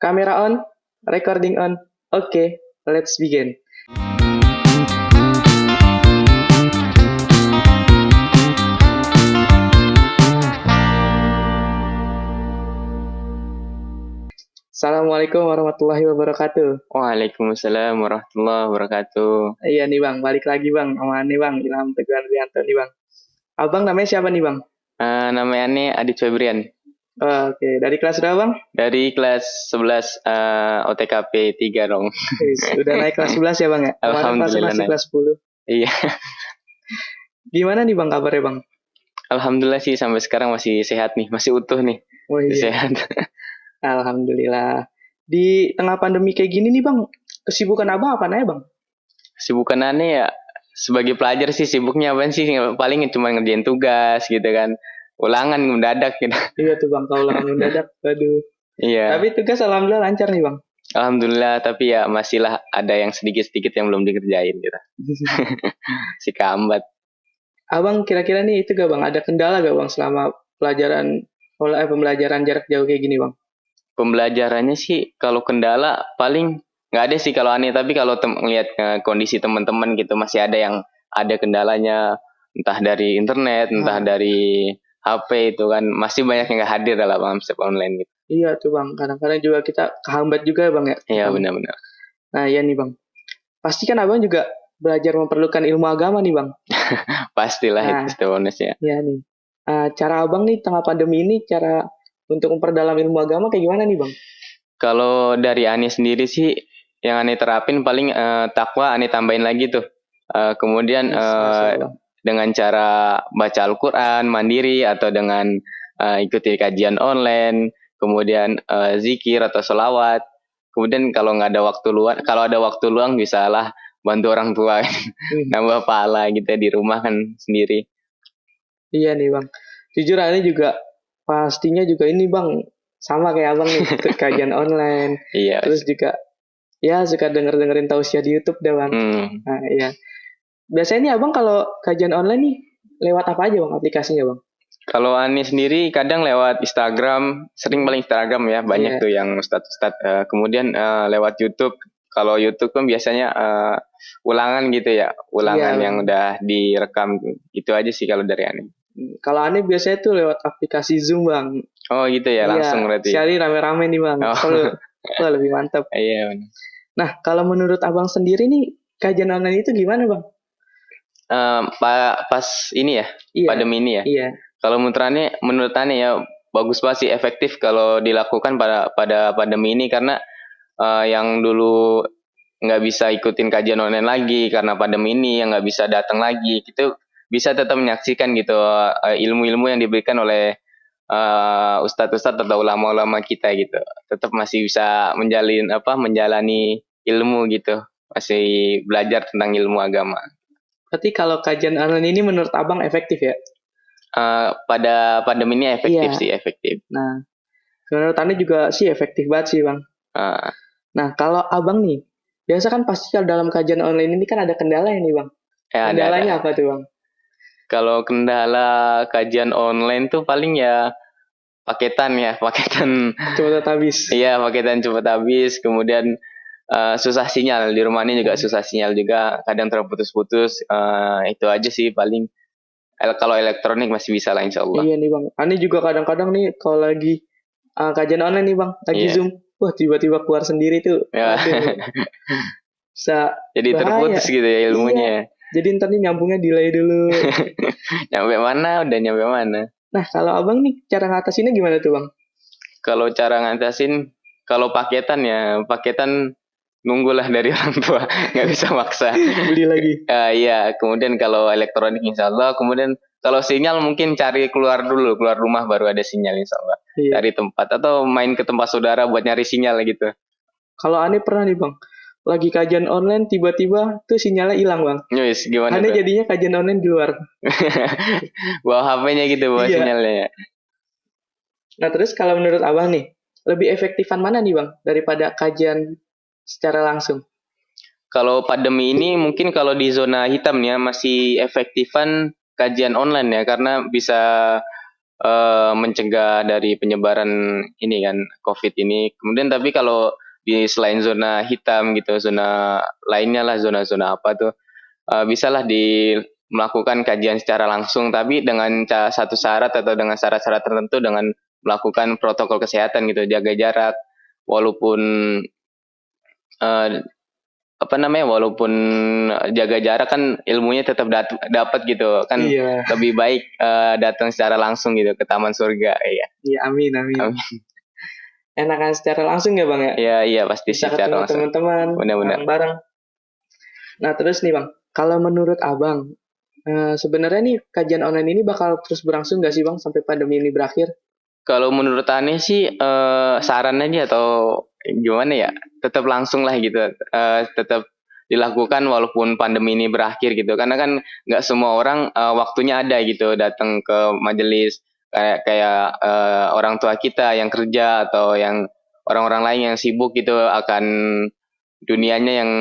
Kamera on, recording on. Oke, let's begin. Assalamualaikum warahmatullahi wabarakatuh. Waalaikumsalam warahmatullahi wabarakatuh. Iya nih Bang, balik lagi Bang sama nih Bang, Ilham Teguh Andrianto nih Bang. Abang namanya siapa nih Bang? Namanya Ani Adit Febrian. Oke, dari kelas berapa Bang? Dari kelas 11 OTKP 3 dong. Udah naik kelas 11 ya Bang ya? Kemarin pas Alhamdulillah masih naik. kelas 10. Iya. Gimana nih Bang kabarnya Bang? Alhamdulillah sih sampai sekarang masih sehat nih, masih utuh nih. Oh iya, Sehat. Alhamdulillah. Di tengah pandemi kayak gini nih Bang, kesibukan Abang apa aja Bang? Sibukan Ani ya sebagai pelajar sih sibuknya apa sih? Paling cuma ngerjain tugas gitu kan. Ulangan mendadak gitu. Iya tuh Bang, kalau ulangan mendadak, aduh. Iya. Tapi tugas alhamdulillah lancar nih Bang. Alhamdulillah, tapi ya masihlah ada yang sedikit-sedikit yang belum dikerjain gitu. Si kambat. Abang kira-kira nih itu gak Bang, ada kendala gak Bang selama pembelajaran jarak jauh kayak gini Bang? Pembelajarannya sih kalau kendala paling nggak ada sih kalau aneh, tapi kalau ngeliat kondisi teman-teman gitu masih ada yang ada kendalanya, entah dari internet, entah dari HP, itu kan masih banyak yang nggak hadir dalam AMSEP online gitu. Iya tuh Bang, kadang-kadang juga kita kehambat juga Bang ya. Iya benar-benar. Nah iya nih Bang, pasti kan Abang juga belajar memerlukan ilmu agama nih Bang. Pastilah Nah, itu bonusnya. Iya nih. Cara Abang nih tengah pandemi ini, cara untuk memperdalam ilmu agama kayak gimana nih Bang? Kalau dari Ani sendiri sih yang Ani terapin paling takwa Ani tambahin lagi tuh. Kemudian Masya Allah. dengan cara baca Al-Quran mandiri atau dengan ikuti kajian online, kemudian zikir atau sholawat. Kemudian kalau nggak ada waktu luang, kalau ada waktu luang bisa lah bantu orang tua, nambah pahala gitu ya, di rumah kan sendiri. Iya nih Bang, jujur Ani juga pastinya juga ini Bang, sama kayak Abang nih, ikut kajian online. Iya. Terus juga ya suka dengerin tausiah di YouTube deh Bang. Nah iya. Biasanya nih Abang kalau kajian online nih lewat apa aja Bang aplikasinya Bang? Kalau Ani sendiri kadang lewat Instagram, sering paling Instagram ya, banyak tuh yang ustad-ustad. Kemudian lewat YouTube. Kalau YouTube kan biasanya ulangan gitu ya, ulangan yang udah direkam. Itu aja sih kalau dari Ani. Kalau Ani biasanya tuh lewat aplikasi Zoom Bang. Oh gitu ya, langsung berarti. Sekali rame-rame nih Bang. Kalau lebih mantap. Iya benar. Nah kalau menurut Abang sendiri nih kajian online itu gimana Bang? Pas ini ya, pandemi ini ya. Iya. Kalau menurut Ani ya bagus banget sih, efektif kalau dilakukan pada pandemi ini, karena yang dulu nggak bisa ikutin kajian online lagi karena pandemi ini, yang nggak bisa datang lagi, gitu bisa tetap menyaksikan gitu ilmu-ilmu yang diberikan oleh ustadz-ustadz atau ulama-ulama kita gitu. Tetap masih bisa menjalani ilmu gitu, masih belajar tentang ilmu agama. Berarti kalau kajian online ini menurut Abang efektif ya? Pada pandemi ini efektif sih, efektif. Nah, menurut Ani juga sih efektif banget sih Bang. Nah, kalau Abang nih, biasa kan pasti kalau dalam kajian online ini kan ada kendala nih Bang. Kendalanya apa tuh Bang? Kalau kendala kajian online tuh paling ya paketan cepat habis. Iya, paketan cepat habis. Kemudian susah sinyal di rumah ini juga, susah sinyal juga, kadang terputus-putus. Itu aja sih paling. Kalau elektronik masih bisa lah insya Allah. Iya nih Bang, Ani juga kadang-kadang nih kalau lagi kajian online nih Bang, lagi Zoom, wah tiba-tiba keluar sendiri tuh. Bisa jadi bahaya. Terputus gitu ya ilmunya. Iya. Jadi ntar nih nyambungnya delay dulu. Nyampe mana? Nah kalau Abang nih cara ngatasinnya gimana tuh Bang? Kalau cara ngatasin, kalau paketan nunggulah dari orang tua, nggak bisa maksa. Beli lagi. Iya, kemudian kalau elektronik insya Allah, kemudian kalau sinyal mungkin cari keluar rumah baru ada sinyal insya Allah. Iya. Cari tempat atau main ke tempat saudara buat nyari sinyal gitu. Kalau Ani pernah nih Bang, lagi kajian online tiba-tiba tuh sinyalnya hilang Bang. Yes, gimana Ani jadinya kajian online di luar. Bawa HP-nya gitu, bawa sinyalnya. Nah terus kalau menurut Abang nih, lebih efektifan mana nih Bang daripada kajian secara langsung? Kalau pandemi ini mungkin kalau di zona hitam ya masih efektifan kajian online ya, karena bisa mencegah dari penyebaran ini kan COVID ini. Kemudian tapi kalau di selain zona hitam gitu, zona lainnya lah, zona-zona apa tuh, bisalah melakukan kajian secara langsung, tapi dengan satu syarat atau dengan syarat-syarat tertentu, dengan melakukan protokol kesehatan gitu, jaga jarak, walaupun eh, apa namanya, walaupun jaga jarak kan ilmunya tetap dapat gitu kan. Iya. Lebih baik datang secara langsung gitu ke taman surga ya. Iya, amin. Enakan secara langsung ya bang ya. Iya pasti Bisa secara ketemu langsung. teman-teman Benar-benar. bareng. Nah terus nih bang, kalau menurut abang sebenarnya nih kajian online ini bakal terus berlangsung nggak sih bang sampai pandemi ini berakhir? Kalau menurut Ane sih saran aja atau gimana ya, tetap langsung lah gitu, tetap dilakukan walaupun pandemi ini berakhir gitu, karena kan nggak semua orang waktunya ada gitu datang ke majelis, kayak orang tua kita yang kerja atau yang orang-orang lain yang sibuk gitu akan dunianya, yang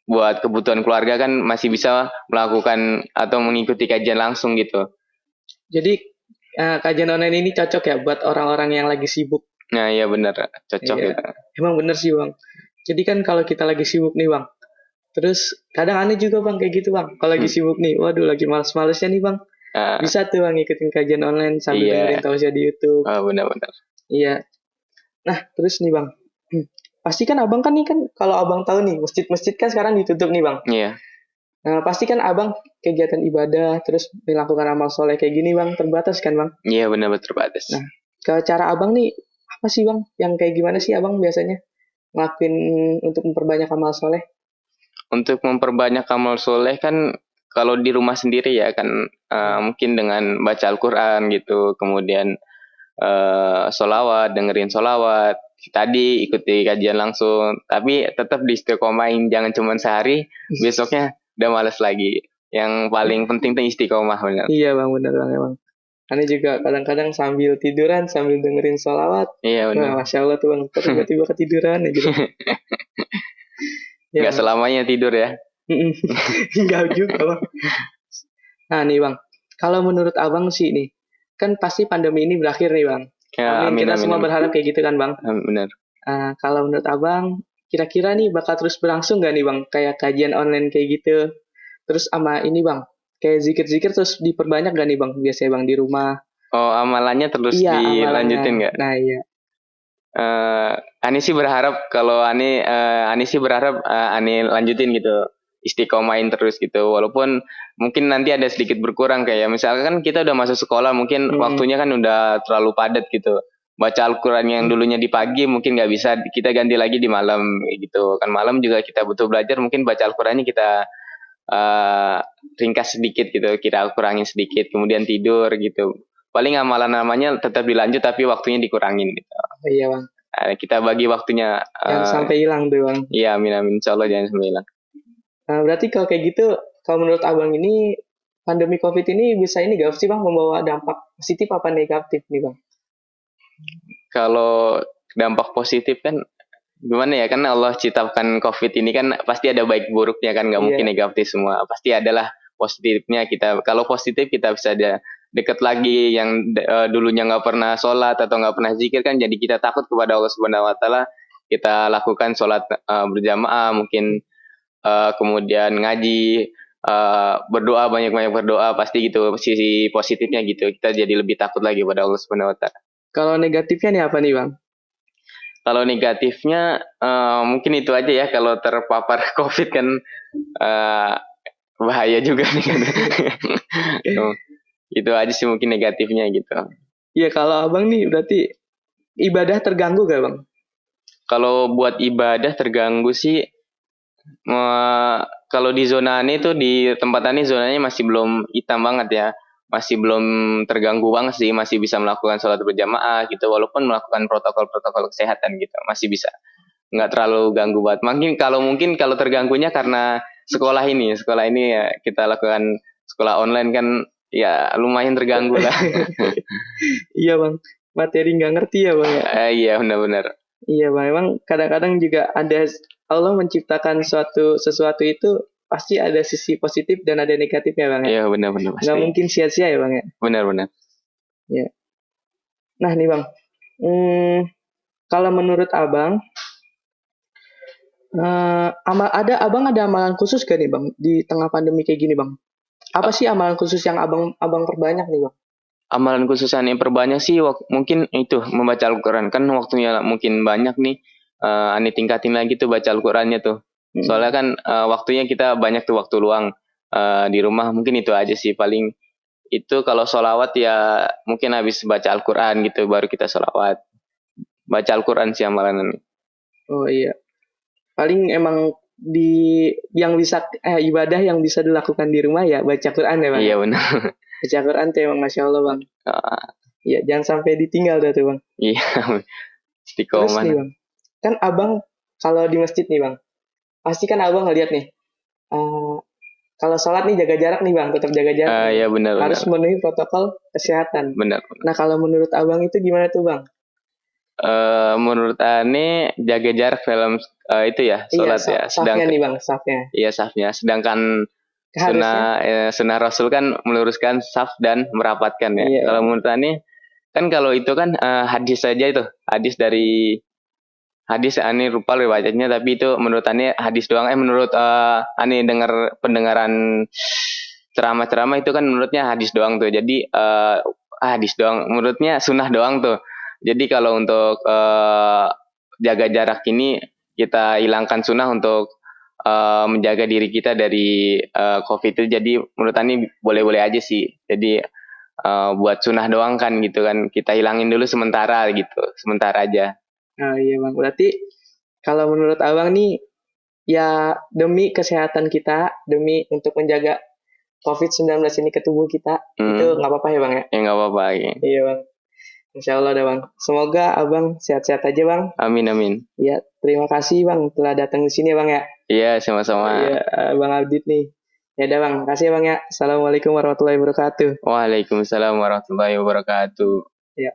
buat kebutuhan keluarga kan masih bisa melakukan atau mengikuti kajian langsung gitu. Jadi kajian online ini cocok ya buat orang-orang yang lagi sibuk. Nah iya benar, cocok Iya. gitu. Emang bener sih bang. Jadi kan kalau kita lagi sibuk nih bang, terus kadang aneh juga bang kayak gitu bang. Kalau lagi sibuk nih, waduh lagi males-malesnya nih bang. Bisa tuh bang ngikutin kajian online sambil dengerin tausiah di YouTube. Benar-benar. Iya. Nah terus nih bang, pasti kan abang kan nih kan kalau abang tahu nih masjid-masjid kan sekarang ditutup nih bang. Iya. Nah pasti kan abang kegiatan ibadah terus melakukan amal soleh kayak gini bang terbatas kan bang? Iya benar-benar terbatas. Nah ke cara abang nih apa sih bang? Yang kayak gimana sih abang biasanya ngelakuin untuk memperbanyak amal soleh? Untuk memperbanyak amal soleh kan kalau di rumah sendiri ya kan mungkin dengan baca Al-Quran gitu, kemudian solawat, dengerin solawat, tadi ikuti kajian langsung, tapi tetap diistiqomahin, jangan cuma sehari besoknya udah males lagi. Yang paling penting tuh istiqomah benar. Iya bang, benar bang emang. Aneh juga kadang-kadang sambil tiduran sambil dengerin solawat. Iya benar. Wah, masya Allah tuh bang, tiba-tiba ketiduran ya gitu. Nggak selamanya tidur ya. Enggak juga bang. Nah nih bang, kalau menurut abang sih nih, kan pasti pandemi ini berakhir nih bang. Ya, amin, kita semua berharap kayak gitu kan bang. Benar. Kalau menurut abang, kira-kira nih bakal terus berlangsung nggak nih bang, kayak kajian online kayak gitu? Terus sama ini bang, kayak zikir-zikir terus diperbanyak gak nih bang, biasanya bang di rumah? Oh amalannya terus dilanjutin nggak? Nah iya. Ani sih berharap kalau Ani sih berharap Ani lanjutin gitu, istiqomahin terus gitu, walaupun mungkin nanti ada sedikit berkurang, kayak misalkan kita udah masuk sekolah mungkin waktunya kan udah terlalu padat gitu, baca Al-Quran yang dulunya di pagi mungkin nggak bisa, kita ganti lagi di malam gitu kan, malam juga kita butuh belajar, mungkin baca Al-Qurannya kita ringkas sedikit gitu, kita kurangin sedikit, kemudian tidur gitu. Paling amalan-namanya tetap dilanjut tapi waktunya dikurangin gitu. Iya bang. Kita bagi waktunya. Jangan sampai hilang tuh bang. Iya amin insya Allah jangan sampai hilang. Berarti kalau kayak gitu, kalau menurut abang ini pandemi COVID ini bisa ini gak sih bang membawa dampak positif apa negatif nih bang? Kalau dampak positif kan gimana ya, kan Allah ciptakan COVID ini kan pasti ada baik buruknya kan, nggak mungkin negatif semua, pasti adalah positifnya. Kita kalau positif kita bisa deket lagi, yang dulunya nggak pernah sholat atau nggak pernah zikir kan, jadi kita takut kepada Allah Subhanahu Wa Taala, kita lakukan sholat berjamaah mungkin, kemudian ngaji, berdoa, banyak-banyak berdoa, pasti gitu sisi positifnya gitu, kita jadi lebih takut lagi pada Allah Subhanahu Wa Taala. Kalau negatifnya nih apa nih bang? Kalau negatifnya mungkin itu aja ya, kalau terpapar COVID kan bahaya juga nih kan. Itu aja sih mungkin negatifnya gitu. Iya, kalau abang nih berarti ibadah terganggu gak bang? Kalau buat ibadah terganggu sih, kalau di zona ini tuh, di tempat ini zonanya masih belum hitam banget ya, masih belum terganggu banget sih, masih bisa melakukan sholat berjamaah gitu, walaupun melakukan protokol-protokol kesehatan gitu, masih bisa, nggak terlalu ganggu banget. Mungkin kalau terganggunya karena sekolah ini ya, kita lakukan sekolah online kan, ya lumayan terganggu lah. Iya bang, materi nggak ngerti ya bang ya? Iya benar-benar. Iya bang, emang kadang-kadang juga ada, Allah menciptakan sesuatu itu pasti ada sisi positif dan ada negatifnya bang ya? Iya benar-benar. Nggak mungkin sia-sia ya bang ya? Benar-benar. Ya. Nah nih bang, kalau menurut abang, ada amalan khusus gak nih bang di tengah pandemi kayak gini bang? Apa sih amalan khusus yang abang perbanyak nih bang? Amalan khususan yang perbanyak sih mungkin itu membaca Al-Quran, kan waktunya mungkin banyak nih. Ani tingkatin lagi tuh baca Al-Qurannya tuh. Soalnya kan waktunya kita banyak tuh waktu luang di rumah, mungkin itu aja sih paling. Itu kalau sholawat ya mungkin habis baca Al-Quran gitu baru kita sholawat. Baca Al-Quran sih amalan. Oh iya, paling emang yang bisa ibadah yang bisa dilakukan di rumah ya baca Quran ya bang. Iya benar. Baca Quran tuh emang masya Allah bang. Iya, jangan sampai ditinggal dah tuh bang. Iya. Terus nih bang, kan abang kalau di masjid nih bang, pasti kan abang ngeliat nih, kalau sholat nih jaga jarak nih bang, tetap jaga jarak. Iya benar. Harus memenuhi protokol kesehatan. Benar. Nah kalau menurut abang itu gimana tuh bang? Menurut Ane jaga jarak dalam itu ya sholat ya. Safnya nih bang, safnya. Iya safnya. Sedangkan sunnah Rasul kan meluruskan saf dan merapatkan ya. Iya. Kalau menurut Ane kan kalau itu kan hadis saja itu, hadis Ane lupa riwayatnya, tapi itu menurut Ane hadis doang. Menurut Ane dengar pendengaran ceramah-ceramah itu kan menurutnya hadis doang tuh. Jadi hadis doang, menurutnya sunnah doang tuh. Jadi kalau untuk jaga jarak ini kita hilangkan sunnah untuk menjaga diri kita dari COVID itu. Jadi menurut Ani boleh-boleh aja sih. Jadi buat sunnah doang kan gitu kan. Kita hilangin dulu sementara gitu. Sementara aja. Oh iya bang. Berarti kalau menurut abang nih ya demi kesehatan kita, demi untuk menjaga COVID-19 ini ke tubuh kita, itu nggak apa-apa ya bang ya? Ya nggak apa-apa. Ya. Iya bang. Insya Allah dah bang. Semoga abang sehat-sehat aja bang. Amin. Ya terima kasih bang telah datang di sini ya bang ya. Iya sama-sama. Iya bang Abdit nih. Ya udah bang, kasih ya bang ya. Assalamualaikum warahmatullahi wabarakatuh. Waalaikumsalam warahmatullahi wabarakatuh. Ya.